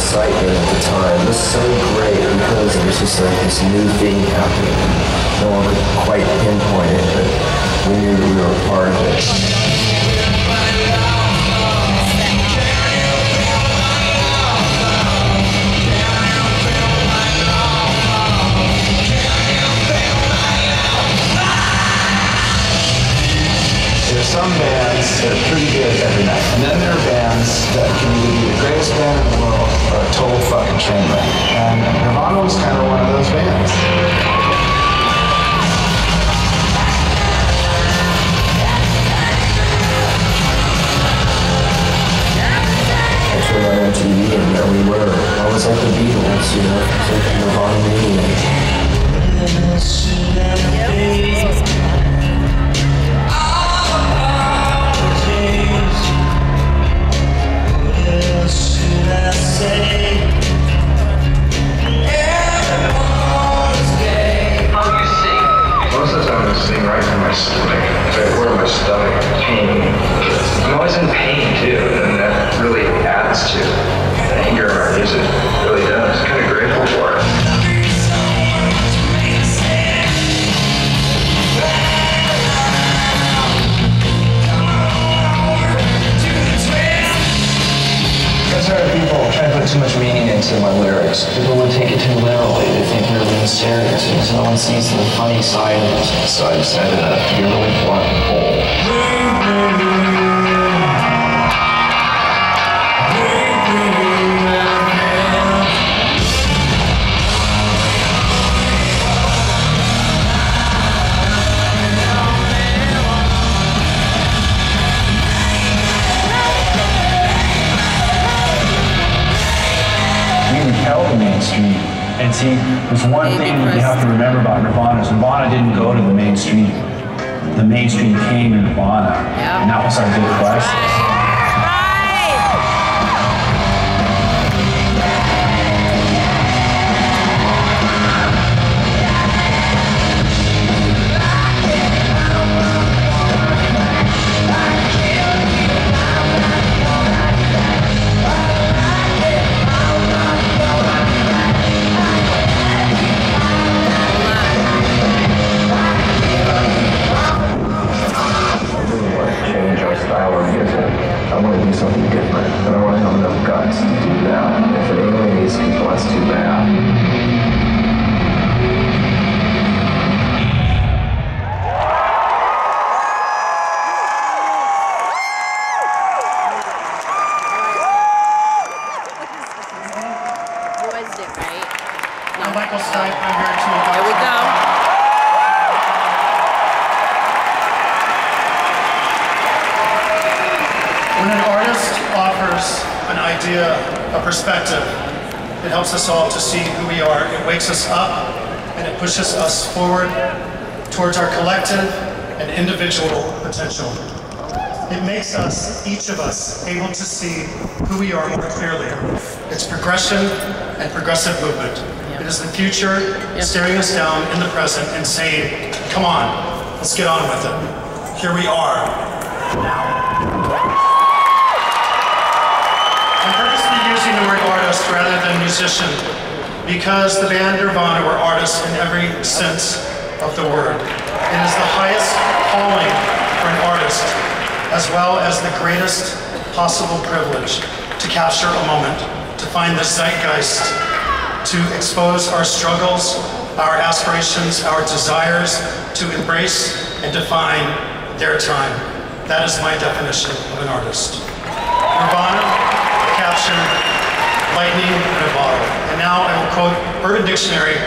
excitement at the time. It was so great because it was just like this new thing happening. No one could quite pinpoint it, but we knew that we were a part of it. There's some bands that are pretty good every night, and then there are bands that can either be the greatest band in the world or a total fucking train wreck. And Nirvana was kind of one of those bands. I turned on MTV and there we were. I was like the Beatles, you know, it's like Nirvana Mania. Most of the time I'm sitting right in my stomach, right where my stomach pain. I'm always in pain too, and that really adds to the anger of our music. It really does. I'm kind of grateful for it. People try to put too much meaning into my lyrics. People would take it too literally. They think they're being serious because no one sees the funny side of it. So I decided to be really blunt and bold. The mainstream. And see, there's one thing that you have to remember about Nirvana is Nirvana didn't go to the mainstream. The mainstream came to Nirvana. Yep. And that was our big crisis. I want to do something different, but I want to have enough guts to do that. If it alienates people, that's too bad. Wednesday, right? No. Michael Stipe, I'm here to invite. Here we go. When an artist offers an idea, a perspective, it helps us all to see who we are. It wakes us up and it pushes us forward towards our collective and individual potential. It makes us, each of us, able to see who we are more clearly. It's progression and progressive movement. It is the future staring us down in the present and saying, come on, let's get on with it. Here we are, now. I'm purposely using the word artist rather than musician because the band Nirvana were artists in every sense of the word. It is the highest calling for an artist, as well as the greatest possible privilege to capture a moment, to find the zeitgeist, to expose our struggles, our aspirations, our desires, to embrace and define their time. That is my definition of an artist. Nirvana captured lightning in a bottle. And now I will quote Urban Dictionary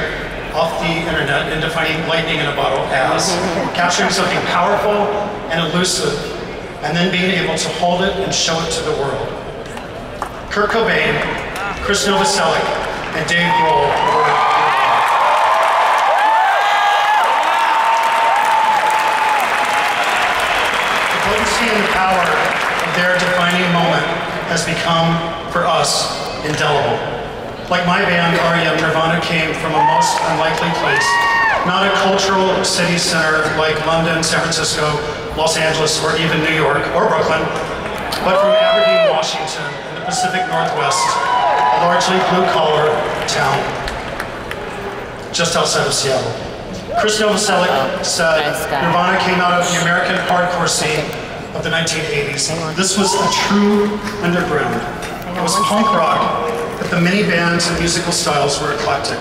off the internet in defining lightning in a bottle as capturing something powerful and elusive, and then being able to hold it and show it to the world. Kurt Cobain, Chris Novoselic, and Dave Grohl were the potency and the power of their defining moment has become, for us, indelible. Like my band, R.E.M., Nirvana came from a most unlikely place. Not a cultural city center like London, San Francisco, Los Angeles, or even New York, or Brooklyn, but from Aberdeen, Washington, in the Pacific Northwest, a largely blue-collar town just outside of Seattle. Chris Novoselic said Nirvana came out of the American hardcore scene of the 1980s. This was a true underground. It was punk rock, but the many bands and musical styles were eclectic.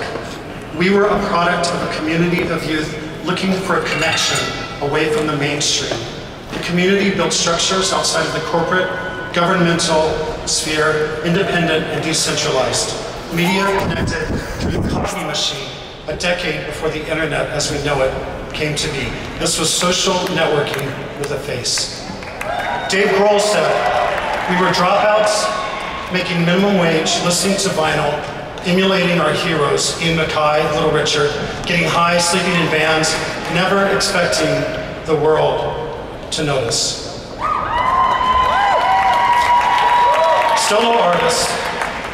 We were a product of a community of youth looking for a connection away from the mainstream. The community built structures outside of the corporate, governmental sphere, independent and decentralized. Media connected through the copy machine a decade before the internet as we know it came to be. This was social networking with a face. Dave Grohl said, "We were dropouts, making minimum wage, listening to vinyl, emulating our heroes, Ian MacKaye, Little Richard, getting high, sleeping in vans, never expecting the world to notice." Solo artists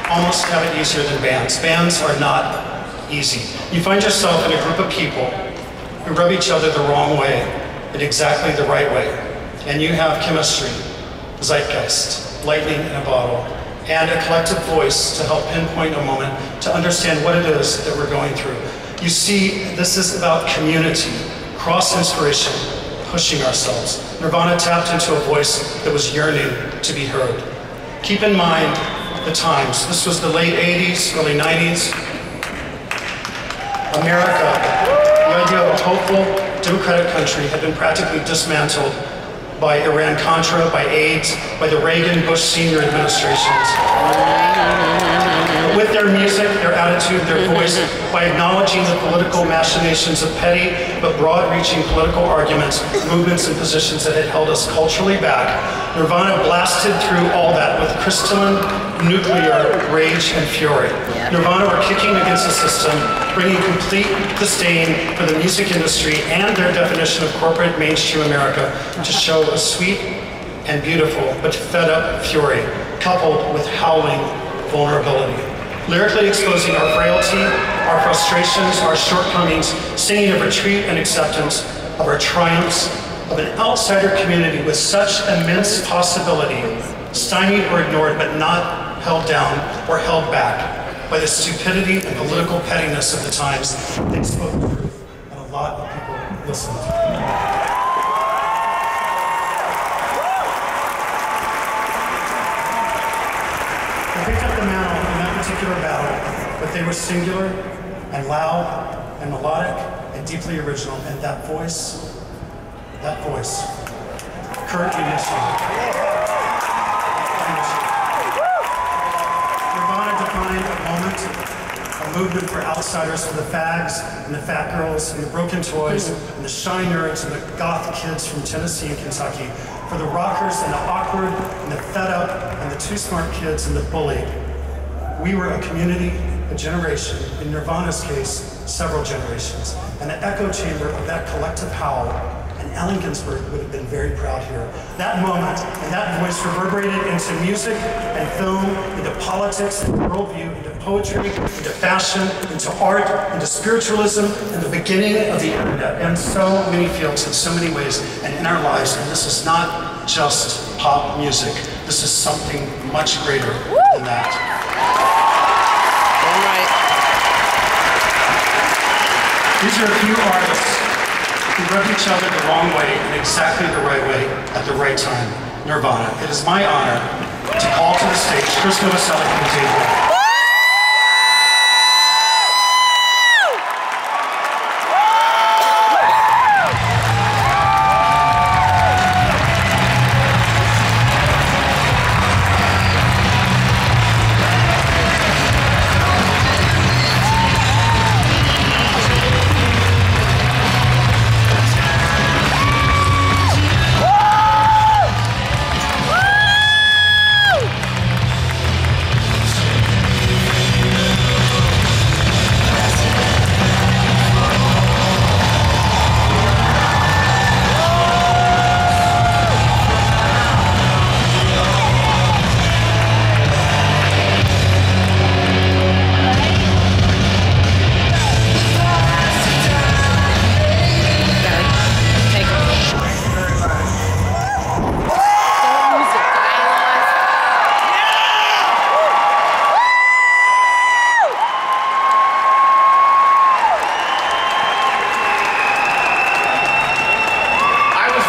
almost have it easier than bands. Bands are not easy. You find yourself in a group of people who rub each other the wrong way in exactly the right way. And you have chemistry, zeitgeist, lightning in a bottle, and a collective voice to help pinpoint a moment to understand what it is that we're going through. You see, this is about community, cross-inspiration, pushing ourselves. Nirvana tapped into a voice that was yearning to be heard. Keep in mind the times. This was the late 80s, early 90s. America, the idea of a hopeful, democratic country, had been practically dismantled by Iran-Contra, by AIDS, by the Reagan-Bush senior administrations. With their music, their attitude, their voice, by acknowledging the political machinations of petty but broad-reaching political arguments, movements, and positions that had held us culturally back, Nirvana blasted through all that with crystalline, nuclear rage and fury. Nirvana were kicking against the system, bringing complete disdain for the music industry and their definition of corporate mainstream America to show a sweet and beautiful but fed-up fury, coupled with howling vulnerability. Lyrically exposing our frailty, our frustrations, our shortcomings, singing of retreat and acceptance, of our triumphs, of an outsider community with such immense possibility, stymied or ignored but not held down or held back by the stupidity and political pettiness of the times. They spoke the truth, and a lot of people listened. They picked up the mantle in that particular battle, but they were singular and loud and melodic and deeply original, and that voice, Kurt Nirvana defined a moment, a movement for outsiders, for the fags and the fat girls and the broken toys and the shy nerds and the goth kids from Tennessee and Kentucky, for the rockers and the awkward and the fed up and the too smart kids and the bullied. We were a community, a generation, in Nirvana's case, several generations, and the echo chamber of that collective howl. And Allen Ginsberg would have been very proud here. That moment and that voice reverberated into music and film, into politics, into worldview, into poetry, into fashion, into art, into spiritualism, and the beginning of the internet, and so many fields in so many ways and in our lives. And this is not just pop music. This is something much greater than that. All right. These are a few artists who rubbed each other the wrong way in exactly the right way at the right time. Nirvana. It is my honor to call to the stage Chris Novoselic and Dave Grohl.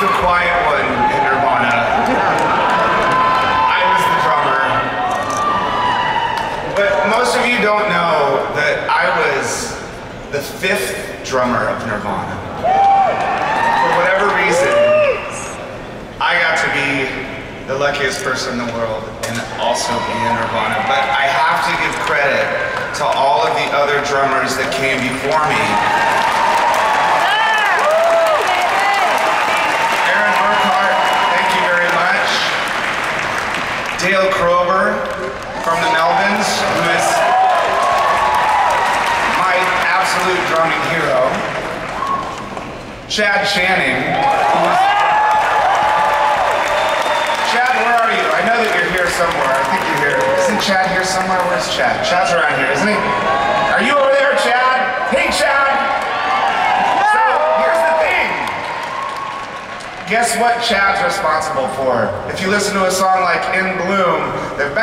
the quiet one in Nirvana. I was the drummer. But most of you don't know that I was the 5th drummer of Nirvana. For whatever reason, I got to be the luckiest person in the world and also be in Nirvana. But I have to give credit to all of the other drummers that came before me. Aaron Burkhart, thank you very much. Dale Krober from the Melvins, who is my absolute drumming hero. Chad Channing, Chad, where are you? I know that you're here somewhere. I think you're here. Isn't Chad here somewhere? Where's Chad? Chad's around here, isn't he? Are you over there, Chad? Hey, Chad! So, here's the thing. Guess what Chad's responsible for? If you listen to a song like In Bloom, the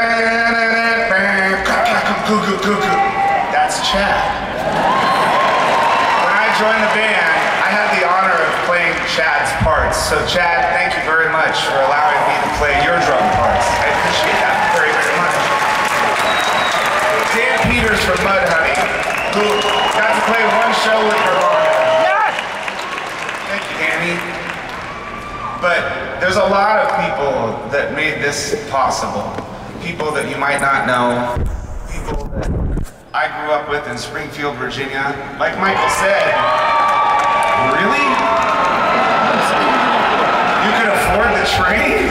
that's Chad. When I joined the band, I had the honor of playing Chad's parts. So Chad, thank you very much for allowing me to play your drum parts. I appreciate that very, very much. Dan Peters from Mudhoney, who got to play one show with Nirvana. Yes! Thank you, Danny. But there's a lot of people that made this possible. People that you might not know. People that I grew up with in Springfield, Virginia. Like Michael said, really? You could afford the train?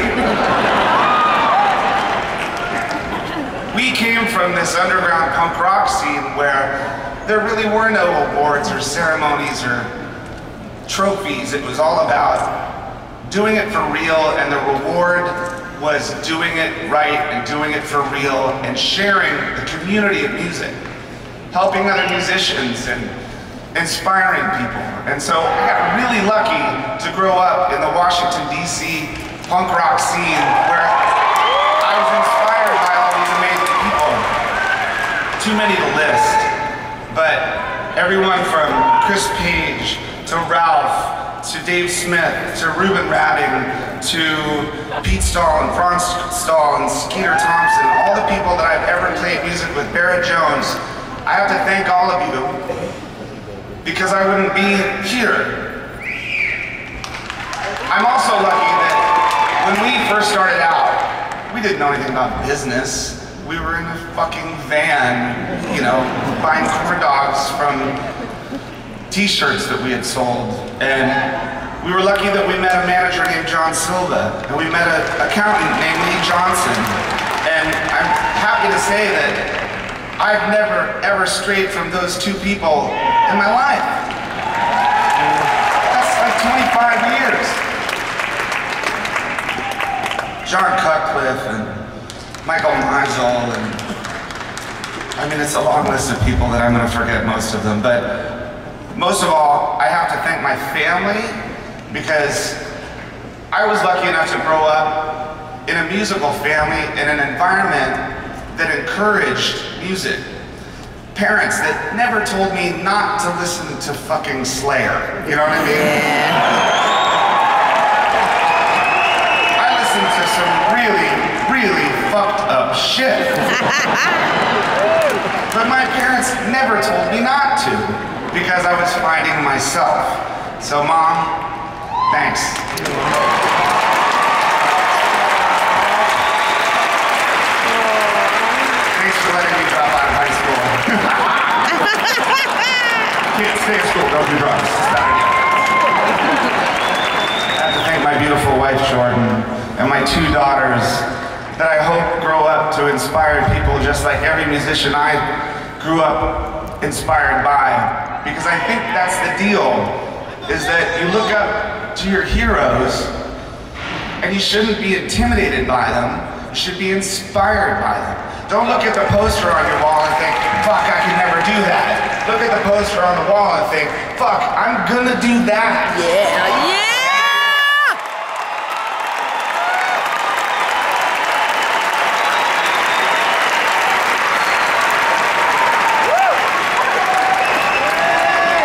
We came from this underground punk rock scene where there really were no awards or ceremonies or trophies. It was all about doing it for real, and the reward was doing it right and doing it for real and sharing the community of music, helping other musicians and inspiring people. And so I got really lucky to grow up in the Washington, D.C. punk rock scene where I was inspired by all these amazing people. Too many to list, but everyone from Chris Page to Ralph to Dave Smith to Ruben Radding to Pete Stahl and Franz Stahl and Skeeter Thompson, all the people that I've ever played music with, Barrett Jones, I have to thank all of you because I wouldn't be here. I'm also lucky that when we first started out, we didn't know anything about business. We were in a fucking van, you know, buying corn dogs from t-shirts that we had sold. And we were lucky that we met a manager named John Silva, and we met an accountant named Lee Johnson. And I'm happy to say that I've never, ever strayed from those two people in my life. That's like 25 years. John Cutcliffe and Michael Meisel, and I mean, it's a long list of people that I'm gonna forget most of them, but most of all, I have to thank my family because I was lucky enough to grow up in a musical family in an environment that encouraged music. Parents that never told me not to listen to fucking Slayer. You know what I mean? I listened to some really, really fucked up shit. But my parents never told me not to because I was finding myself. So Mom, thanks. Thanks for letting me drop out of high school. Can't stay in school, don't do drugs. It's bad idea. I have to thank my beautiful wife, Jordan, and my 2 daughters that I hope grow up to inspire people just like every musician I grew up inspired by. Because I think that's the deal, is that you look up to your heroes and you shouldn't be intimidated by them, you should be inspired by them. Don't look at the poster on your wall and think, fuck, I can never do that. Look at the poster on the wall and think, fuck, I'm gonna do that. Yeah, yeah!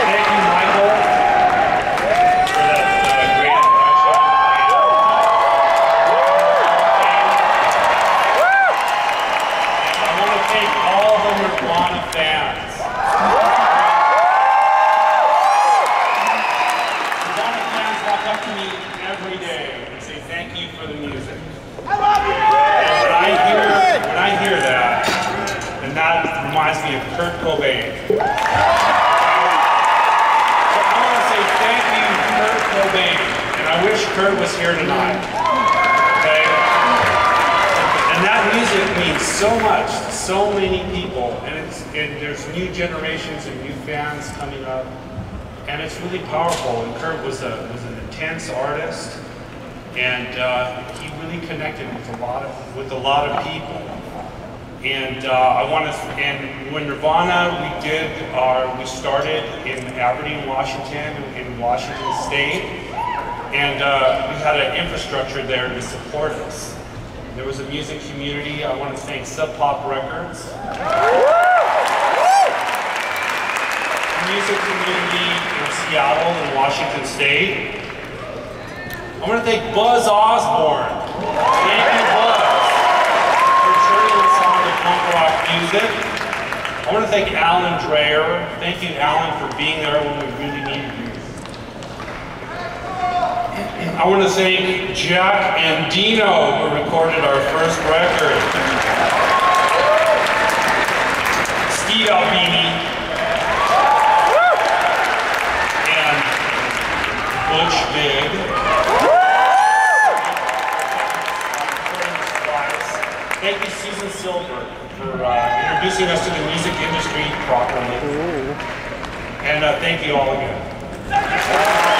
Thank you, Michael, for that great introduction. to me every day and say thank you for the music. I love you! And when I hear that, and that reminds me of Kurt Cobain. So I want to say thank you, Kurt Cobain, and I wish Kurt was here tonight. Okay? And that music means so much to so many people, and there's new generations and new fans coming up, and it's really powerful. And Kurt was an intense artist, and he really connected with a lot of people. And and when Nirvana, we started in Aberdeen, Washington, in Washington State, and we had an infrastructure there to support us. There was a music community. I want to thank Sub Pop Records. Music community in Seattle and Washington State. I want to thank Buzz Osborne. Thank you, Buzz, for turning us on to punk rock music. I want to thank Alan Dreyer. Thank you, Alan, for being there when we really needed you. I want to thank Jack and Dino, who recorded our first record. Steve Albini. And Butch Big. Thank you, Susan Silver, for introducing us to the music industry properly. And thank you all again.